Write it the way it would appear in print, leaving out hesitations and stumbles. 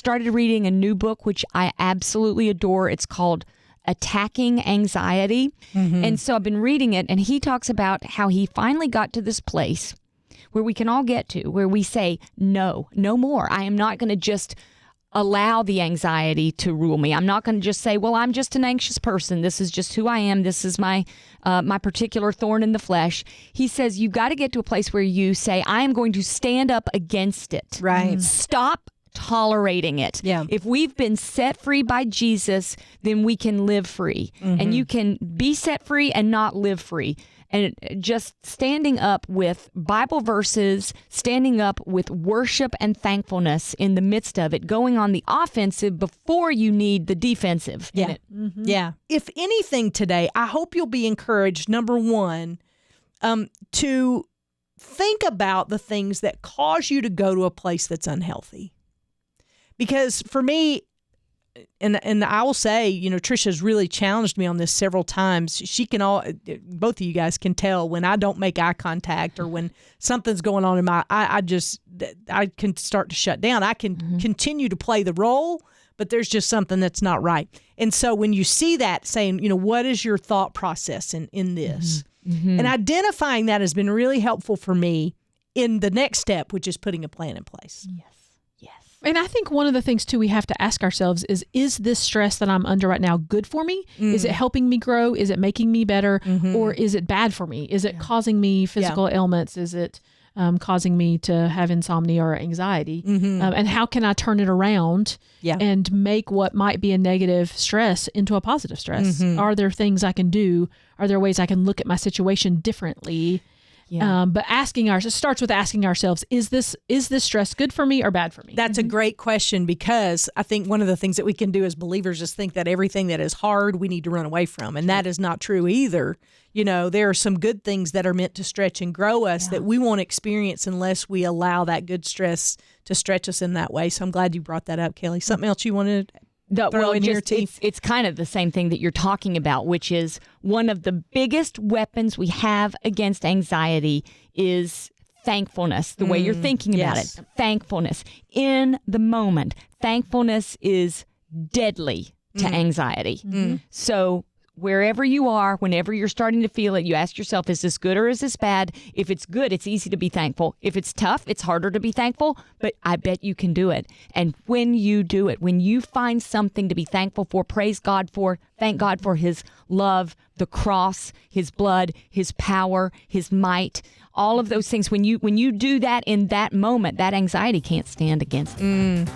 started reading a new book, which I absolutely adore. It's called Attacking Anxiety. And so I've been reading it, and he talks about how he finally got to this place where we can all get to, where we say, no more. I am not going to just allow the anxiety to rule me. I'm not going to just say, well, I'm just an anxious person. This is just who I am. This is my my particular thorn in the flesh. He says you've got to get to a place where you say, I am going to stand up against it. Right. Stop tolerating it. Yeah. If we've been set free by Jesus, then we can live free. And you can be set free and not live free. And just standing up with Bible verses, standing up with worship and thankfulness in the midst of it, going on the offensive before you need the defensive. Yeah. Yeah. If anything today, I hope you'll be encouraged, number one, to think about the things that cause you to go to a place that's unhealthy. Because for me, and I will say, Trisha's really challenged me on this several times. Both of you guys can tell when I don't make eye contact or when something's going on in I can start to shut down. I can continue to play the role, but there's just something that's not right. And so when you see that, saying, what is your thought process in this? And identifying that has been really helpful for me in the next step, which is putting a plan in place. Yes. And I think one of the things, too, we have to ask ourselves is this stress that I'm under right now good for me? Is it helping me grow? Is it making me better? Or is it bad for me? Is it causing me physical ailments? Is it causing me to have insomnia or anxiety? And how can I turn it around and make what might be a negative stress into a positive stress? Are there things I can do? Are there ways I can look at my situation differently? Yeah. But it starts with asking ourselves, is this stress good for me or bad for me? That's a great question, because I think one of the things that we can do as believers is think that everything that is hard we need to run away from. And that is not true either. There are some good things that are meant to stretch and grow us that we won't experience unless we allow that good stress to stretch us in that way. So I'm glad you brought that up, Kelly. Something else you wanted to throw in here, too? It's kind of the same thing that you're talking about, which is one of the biggest weapons we have against anxiety is thankfulness, the way you're thinking about it. Thankfulness. In the moment, thankfulness is deadly to anxiety. So wherever you are, whenever you're starting to feel it, you ask yourself, is this good or is this bad? If it's good, it's easy to be thankful. If it's tough, it's harder to be thankful, but I bet you can do it. And when you do it, when you find something to be thankful for, praise God for, thank God for his love, the cross, his blood, his power, his might, all of those things. When you do that in that moment, that anxiety can't stand against it.